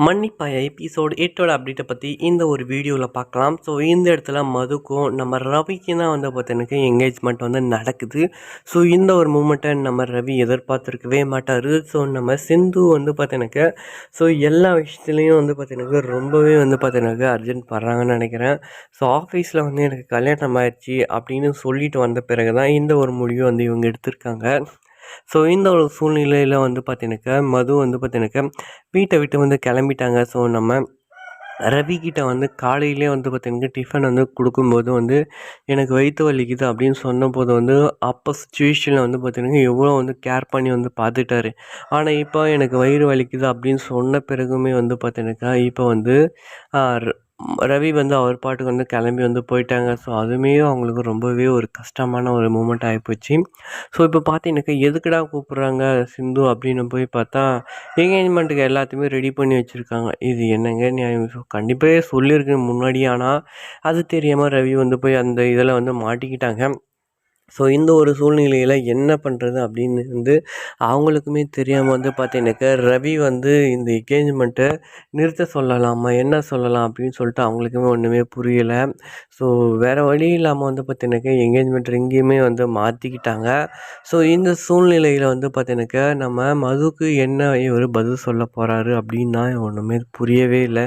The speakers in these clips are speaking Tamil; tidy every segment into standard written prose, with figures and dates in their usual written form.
மன்னிப்பாயா எபிசோட் 8ஓட அப்டேட்டை பற்றி இந்த ஒரு வீடியோவில் பார்க்கலாம். ஸோ இந்த இடத்துல மதுக்கும் நம்ம ரவிக்கு தான் வந்து பார்த்தீங்கன்னா என்கேஜ்மெண்ட் வந்து நடக்குது. ஸோ இந்த ஒரு மூமெண்ட்டை நம்ம ரவி எதிர்பார்த்துருக்கவே மாட்டார். ஸோ நம்ம சிந்து வந்து பார்த்தீங்கன்னாக்க ஸோ எல்லா விஷயத்துலேயும் வந்து பார்த்தீங்கன்னாக்க ரொம்பவே வந்து பார்த்தீங்கன்னாக்க அர்ஜென்ட் படுறாங்கன்னு நினைக்கிறேன். ஸோ ஆஃபீஸில் வந்து எனக்கு கல்யாணம் ஆயிடுச்சு அப்படின்னு சொல்லிட்டு வந்த பிறகு தான் இந்த ஒரு முடிவை வந்து இவங்க எடுத்திருக்காங்க. ஸோ இந்த ஒரு சூழ்நிலையில் வந்து பார்த்தீங்கன்னாக்கா மது வந்து பார்த்தீங்கன்னாக்கா வீட்டை விட்டு வந்து கிளம்பிட்டாங்க. ஸோ நம்ம ரவிக்கிட்ட வந்து காலையிலே வந்து பார்த்தீங்கன்னா டிஃபன் வந்து கொடுக்கும்போது வந்து எனக்கு வயிற்று வலிக்குது அப்படின்னு சொன்னபோது வந்து அப்போ சுச்சுவேஷனில் வந்து பார்த்தீங்கன்னா எவ்வளோ வந்து கேர் பண்ணி வந்து பார்த்துட்டாரு. ஆனால் இப்போ எனக்கு வயிறு வலிக்குது அப்படின்னு சொன்ன பிறகுமே வந்து பார்த்தீங்கன்னாக்கா இப்போ வந்து ரவி வந்து அவர் பாட்டுக்கு வந்து கிளம்பி வந்து போயிட்டாங்க. ஸோ அதுவுமே அவங்களுக்கு ரொம்பவே ஒரு கஷ்டமான ஒரு மூமெண்ட் ஆகிப்போச்சு. ஸோ இப்போ பார்த்தீங்கன்னாக்கா எதுக்குடா கூப்பிட்றாங்க சிந்து அப்படின்னு போய் பார்த்தா என்கேஜ்மெண்ட்டுக்கு எல்லாத்தையுமே ரெடி பண்ணி வச்சுருக்காங்க. இது என்னங்க நியாயம்? ஸோ கண்டிப்பாக சொல்லியிருக்கேன் முன்னாடி, ஆனால் அது தெரியாமல் ரவி வந்து போய் அந்த இதில் வந்து மாட்டிக்கிட்டாங்க. ஸோ இந்த ஒரு சூழ்நிலையில் என்ன பண்ணுறது அப்படின்னு வந்து அவங்களுக்குமே தெரியாமல் வந்து பார்த்தீங்கன்னாக்கா ரவி வந்து இந்த என்கேஜ்மெண்ட்டை நிறுத்த சொல்லலாமா என்ன சொல்லலாம் அப்படின்னு சொல்லிட்டு அவங்களுக்குமே ஒன்றுமே புரியலை. ஸோ வேறு வழி இல்லாமல் வந்து பார்த்தீங்கன்னாக்கா என்கேஜ்மெண்ட் எங்கேயுமே வந்து மாற்றிக்கிட்டாங்க. ஸோ இந்த சூழ்நிலையில் வந்து பார்த்தீங்கன்னாக்கா நம்ம மதுக்கு என்ன ஒரு பதில் சொல்ல போகிறாரு அப்படின்னா ஒன்றுமே புரியவே இல்லை.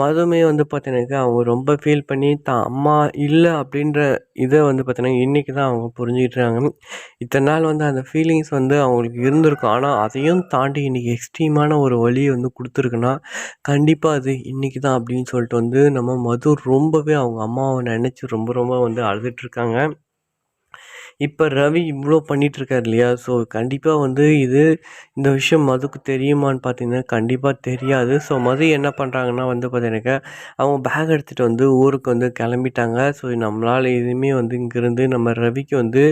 மதுமே வந்து பார்த்தீங்கன்னாக்கா அவங்க ரொம்ப ஃபீல் பண்ணி தான் அம்மா இல்லை அப்படின்ற இதை வந்து பார்த்தீங்கன்னா இன்றைக்கி தான் அவங்க புரிஞ்சுக்கிட்டாங்க. இத்தனை நாள் வந்து அந்த ஃபீலிங்ஸ் வந்து அவங்களுக்கு இருந்திருக்கும். ஆனால் அதையும் தாண்டி இன்றைக்கி எக்ஸ்ட்ரீமான ஒரு வலியை வந்து கொடுத்துருக்குன்னா கண்டிப்பாக அது இன்றைக்கி தான் அப்படின்னு சொல்லிட்டு வந்து நம்ம மது ரொம்பவே அவங்க அம்மாவை நினச்சி ரொம்ப ரொம்ப வந்து அழுதுட்ருக்காங்க. இப்போ ரவி இவ்வளோ பண்ணிகிட்ருக்காரு இல்லையா? ஸோ கண்டிப்பாக வந்து இந்த விஷயம் மதுக்கு தெரியுமான்னு பார்த்தீங்கன்னா கண்டிப்பாக தெரியாது. ஸோ மது என்ன பண்ணுறாங்கன்னா வந்து பார்த்தீங்கன்னாக்கா அவங்க பேக் எடுத்துகிட்டு வந்து ஊருக்கு வந்து கிளம்பிட்டாங்க. ஸோ நம்மளால் எதுவுமே வந்து இங்கேருந்து நம்ம ரவிக்கு வந்து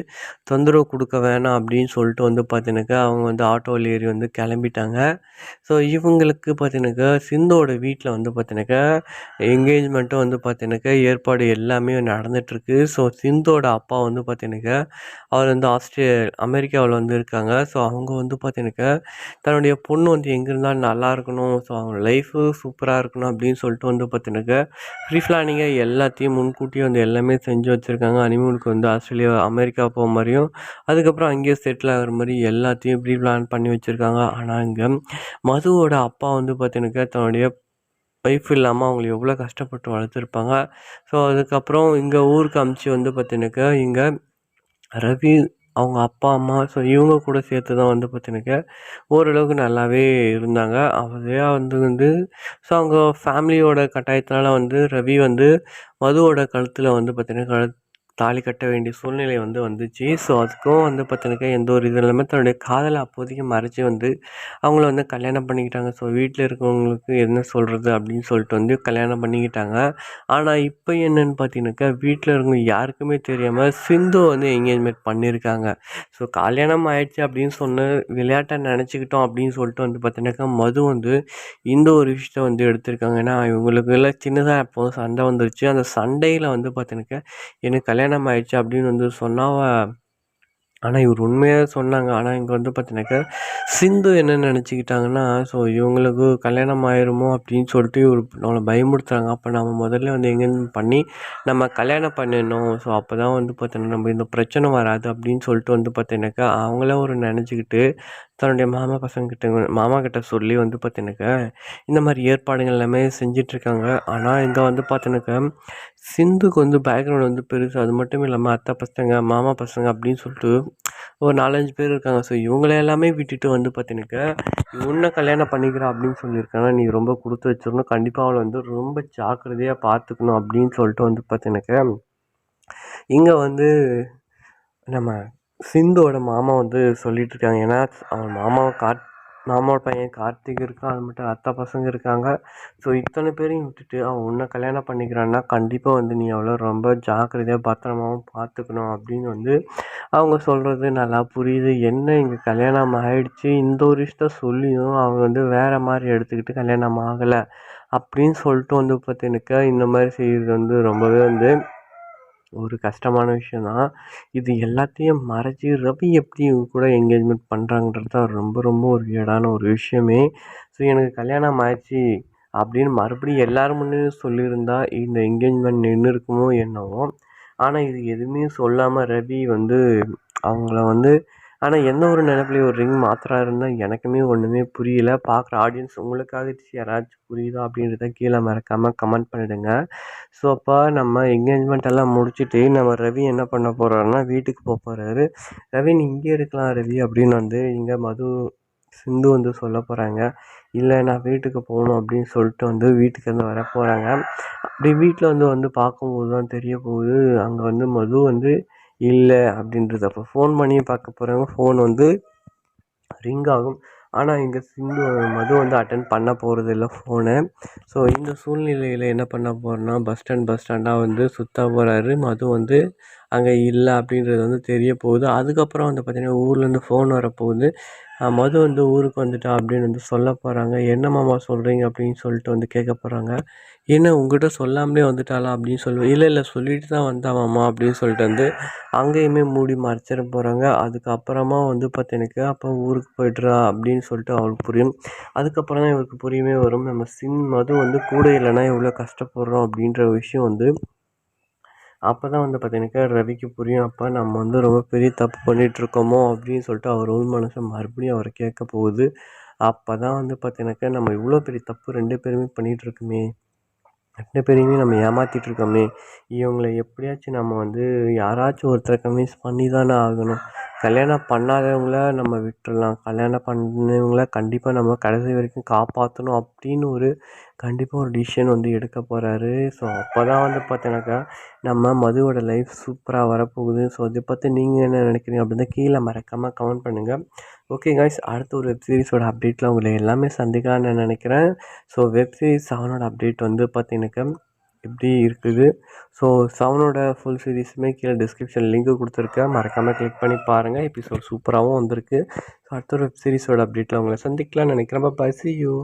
தொந்தரவு கொடுக்க வேணாம் அப்படின்னு சொல்லிட்டு வந்து பார்த்தீங்கன்னாக்கா அவங்க வந்து ஆட்டோவில் ஏறி வந்து கிளம்பிட்டாங்க. ஸோ இவங்களுக்கு பார்த்தீங்கன்னாக்கா சிந்தோட வீட்டில் வந்து பார்த்தீங்கன்னாக்கா என்கேஜ்மெண்ட்டும் வந்து பார்த்தீங்கன்னாக்கா ஏற்பாடு எல்லாமே நடந்துகிட்ருக்கு. ஸோ சிந்தோட அப்பா வந்து பார்த்தீங்கன்னாக்கா அவர் வந்து அமெரிக்காவில் வந்து இருக்காங்க. ஸோ அவங்க வந்து பார்த்தீங்கன்னாக்கா தன்னுடைய பொண்ணு வந்து எங்கே இருந்தாலும் நல்லா இருக்கணும், ஸோ அவங்க லைஃபு சூப்பராக இருக்கணும் அப்படின்னு சொல்லிட்டு வந்து பார்த்தீங்கன்னாக்கா ப்ரீ பிளானிங்காக எல்லாத்தையும் முன்கூட்டியே வந்து எல்லாமே செஞ்சு வச்சுருக்காங்க. ஹனிமூனுக்கு வந்து அமெரிக்கா போகிற மாதிரியும் அதுக்கப்புறம் அங்கேயே செட்டில் ஆகிற மாதிரி எல்லாத்தையும் ப்ரீ பிளான் பண்ணி வச்சுருக்காங்க. ஆனால் இங்கே மதுவோட அப்பா வந்து பார்த்தீங்கன்னாக்கா தன்னுடைய ஒய்ஃப் இல்லாமல் அவங்கள எவ்வளோ கஷ்டப்பட்டு வளர்த்துருப்பாங்க. ஸோ அதுக்கப்புறம் இங்கே ஊருக்கு அமுச்சு வந்து பார்த்தீங்கன்னாக்கா இங்கே ரவி அவங்க அப்பா, அம்மா ஸோ இவங்க கூட சேர்த்து தான் வந்து பார்த்தீங்கன்னாக்கா ஓரளவுக்கு நல்லாவே இருந்தாங்க. அதே வந்து ஸோ அவங்க ஃபேமிலியோட கட்டாயத்தினால வந்து ரவி வந்து மதுவோட கழுத்தில் வந்து பார்த்தீங்கன்னா தாலி கட்ட வேண்டிய சூழ்நிலை வந்து வந்துச்சு. ஸோ அதுக்கும் வந்து பார்த்தீங்கன்னாக்கா எந்த ஒரு இது இல்லாமல் தன்னுடைய காதலை அப்போதைக்கு மறைச்சி வந்து அவங்கள வந்து கல்யாணம் பண்ணிக்கிட்டாங்க. ஸோ வீட்டில் இருக்கவங்களுக்கு என்ன சொல்கிறது அப்படின்னு சொல்லிட்டு வந்து கல்யாணம் பண்ணிக்கிட்டாங்க. ஆனால் இப்போ என்னென்னு பார்த்தீங்கன்னாக்கா வீட்டில் இருக்கவங்க யாருக்குமே தெரியாமல் சிந்து வந்து என்கேஜ்மெண்ட் பண்ணியிருக்காங்க. ஸோ கல்யாணம் ஆயிடுச்சு அப்படின்னு சொன்ன விளையாட்டை நினச்சிக்கிட்டோம் அப்படின்னு சொல்லிட்டு வந்து பார்த்தீங்கன்னாக்கா மது வந்து இந்த ஒரு விஷயத்த வந்து எடுத்திருக்காங்க. ஏன்னா இவங்களுக்குள்ள சின்னதாக எப்போ சண்டை வந்துருச்சு. அந்த சண்டையில் வந்து பார்த்தீங்கன்னாக்கா எனக்கு கல்யாணம் ஆயிடுச்சு அப்படின்னு வந்து சொன்னா ஆனால் இவர் உண்மையாக சொன்னாங்க. ஆனால் இங்கே வந்து பார்த்தீங்கன்னாக்கா சிந்து என்ன நினச்சிக்கிட்டாங்கன்னா, ஸோ இவங்களுக்கு கல்யாணம் ஆயிருமோ அப்படின்னு சொல்லிட்டு இவர் நம்மளை பயமுறுத்துறாங்க. அப்போ நம்ம முதல்ல வந்து எங்கேருந்து பண்ணி நம்ம கல்யாணம் பண்ணிடணும். ஸோ அப்போ தான் வந்து பார்த்தீங்கன்னா நம்ம இந்த பிரச்சனை வராது அப்படின்னு சொல்லிட்டு வந்து பார்த்தீங்கன்னாக்கா அவங்கள ஒரு நினச்சிக்கிட்டு தன்னுடைய மாமா கிட்ட சொல்லி வந்து பார்த்தீங்கன்னாக்கா இந்த மாதிரி ஏற்பாடுகள் எல்லாமே செஞ்சிட்ருக்காங்க. ஆனால் இங்கே வந்து பார்த்தீங்கன்னாக்கா சிந்துக்கு வந்து பேக்ரவுண்ட் வந்து பெருசு. அது மட்டும் இல்லாமல் அத்தை பசங்க, மாமா பசங்க அப்படின்னு சொல்லிட்டு ஒரு 4, 5 பேர் இருக்காங்க. ஸோ இவங்கள எல்லாமே விட்டுட்டு வந்து பார்த்தீங்கன்னாக்கா உன்னை கல்யாணம் பண்ணிக்கிறேன் அப்படின்னு சொல்லியிருக்காங்க. நீ ரொம்ப கொடுத்து வச்சிடணும், கண்டிப்பாக அவளை வந்து ரொம்ப ஜாக்கிரதையாக பார்த்துக்கணும் அப்படின்னு சொல்லிட்டு வந்து பார்த்தீங்கன்னாக்கா இங்கே வந்து நம்ம சிந்துவோட மாமா வந்து சொல்லிட்டு இருக்காங்க. ஏன்னா அவன் மாமாவோட பையன் கார்த்திக் இருக்கான், அது மட்டும் அத்தை பசங்க இருக்காங்க. ஸோ இத்தனை பேரையும் விட்டுட்டு அவன் உன்னை கல்யாணம் பண்ணிக்கிறான்னா கண்டிப்பாக வந்து நீ அவ்வளோ ரொம்ப ஜாக்கிரதையாக பத்திரமாவும் பார்த்துக்கணும் அப்படின்னு வந்து அவங்க சொல்கிறது நல்லா புரியுது. என்ன இங்கே கல்யாணம் ஆகிடுச்சு, இந்த ஒரு விஷயத்த சொல்லியும் அவங்க வந்து வேறு மாதிரி எடுத்துக்கிட்டு கல்யாணம் ஆகலை அப்படின்னு சொல்லிட்டு வந்து பார்த்தீங்கன்னாக்கா இந்த மாதிரி செய்கிறது வந்து ரொம்பவே வந்து ஒரு கஷ்டமான விஷயம் தான். இது எல்லாத்தையும் மறைச்சி ரவி எப்படி இவங்க கூட என்கேஜ்மெண்ட் பண்ணுறாங்கன்றது தான் ரொம்ப ரொம்ப ஒரு வியர்டான ஒரு விஷயமே. ஸோ எனக்கு கல்யாணம் ஆயிடுச்சு, அப்படின்னு மறுபடியும் எல்லார் முன்னேயும் சொல்லியிருந்தா இந்த என்கேஜ்மெண்ட் நின்று இருக்குமோ என்னவோ. ஆனால் இது எதுவுமே சொல்லாமல் ரவி வந்து அவங்கள வந்து ஆனால் எந்த ஒரு நினைப்புலையும் ஒரு ரிங் மாத்துறாருன்னு தான் எனக்குமே ஒன்றுமே புரியல. பார்க்குற ஆடியன்ஸ் உங்களுக்காகச்சு யாராச்சும் புரியுதா அப்படின்றத கீழே மறக்காமல் கமெண்ட் பண்ணிவிடுங்க. ஸோ அப்போ நம்ம என்கேஜ்மெண்ட் எல்லாம் முடிச்சுட்டு நம்ம ரவி என்ன பண்ண போகிறாருன்னா வீட்டுக்கு போகிறாரு. ரவி நீ இங்கே இருக்கலாம் ரவி அப்படின்னு வந்து இங்கே சிந்து வந்து சொல்ல போகிறாங்க. இல்லை நான் வீட்டுக்கு போகணும் அப்படின்னு சொல்லிட்டு வந்து வீட்டுக்கு வர போகிறாங்க. அப்படி வீட்டில் வந்து பார்க்கும்போது தான் தெரிய போகுது அங்கே வந்து மது வந்து இல்லை அப்படின்றது. அப்போ ஃபோன் பண்ணி பார்க்க போகிறாங்க. ஃபோன் வந்து ரிங் ஆகும். ஆனால் இங்கே மது வந்து அட்டன் பண்ண போகிறதில்ல ஃபோனை. ஸோ இந்த சூழ்நிலையில் என்ன பண்ண போகிறோன்னா பஸ் ஸ்டாண்டாக வந்து சுற்ற போகிறாரு. மது வந்து அங்கே இல்லை அப்படின்றது வந்து தெரிய போகுது. அதுக்கப்புறம் வந்து பார்த்திங்கன்னா ஊர்லேருந்து ஃபோன் வரப்போகுது. மது வந்து ஊருக்கு வந்துட்டா அப்படின்னு வந்து சொல்ல போகிறாங்க. என்ன மாமா சொல்கிறீங்க அப்படின்னு சொல்லிட்டு வந்து கேட்க போகிறாங்க. என்ன உங்ககிட்ட சொல்லாமலே வந்துட்டாளா அப்படின்னு சொல்லுவேன். இல்லை சொல்லிட்டு தான் வந்தா மாமா அப்படின்னு சொல்லிட்டு வந்து அங்கேயுமே மூடி மறைச்சிட போகிறாங்க. அதுக்கப்புறமா வந்து பார்த்தீங்கன்னாக்க அப்போ ஊருக்கு போய்ட்றா அப்படின்னு சொல்லிட்டு அவளுக்கு புரியும். அதுக்கப்புறம் தான் இவருக்கு புரியவே வரும். நம்ம மது வந்து கூட இல்லைன்னா எவ்வளோ கஷ்டப்படுறோம் அப்படின்ற விஷயம் வந்து அப்போ தான் வந்து பார்த்தீங்கன்னாக்கா ரவிக்கு புரியும். அப்போ நம்ம வந்து ரொம்ப பெரிய தப்பு பண்ணிகிட்ருக்கோமோ அப்படின்னு சொல்லிட்டு அவர் உள் மனசு மறுபடியும் அவரை கேட்க போகுது. அப்போ தான் வந்து பார்த்தீங்கன்னாக்கா நம்ம இவ்வளோ பெரிய தப்பு 2 பேருமே பண்ணிகிட்ருக்கோமே, 2 பேரையுமே நம்ம ஏமாற்றிட்டுருக்கோமே, இவங்கள எப்படியாச்சும் நம்ம வந்து யாராச்சும் ஒருத்தரை கன்வின்ஸ் பண்ணி தானே ஆகணும். கல்யாணம் பண்ணாதவங்கள நம்ம விட்டுறலாம், கல்யாணம் பண்ணவங்கள கண்டிப்பாக நம்ம கடைசி வரைக்கும் காப்பாற்றணும் அப்படின்னு கண்டிப்பாக ஒரு டிசிஷன் வந்து எடுக்க போகிறாரு. ஸோ அப்போ தான் வந்து பார்த்தீங்கன்னாக்கா நம்ம மதுவோட லைஃப் சூப்பராக வரப்போகுது. ஸோ இதை பற்றி நீங்கள் என்ன நினைக்கிறீங்க அப்படின்னு கீழே மறக்காமல் கமெண்ட் பண்ணுங்கள். ஓகே காய்ஸ், அடுத்த ஒரு வெப் சீரிஸோட அப்டேட்டில் உங்களை எல்லாமே சந்திக்கலாம்னு நான் நினைக்கிறேன். ஸோ வெப் சீரிஸ் 7ஓட அப்டேட் வந்து பார்த்தீங்கன்னாக்கா எப்படி இருக்குது. ஸோ 7ஓட ஃபுல் சீரிஸுமே கீழே டிஸ்கிரிப்ஷன் லிங்க்கு கொடுத்துருக்கேன், மறக்காமல் கிளிக் பண்ணி பாருங்கள். எபிசோட் சூப்பராகவும் வந்திருக்கு. ஸோ அடுத்த ஒரு வெப் சீரிஸோட அப்டேட்டில் உங்களை சந்திக்கலாம்னு நினைக்கிறேன். பாய், see you.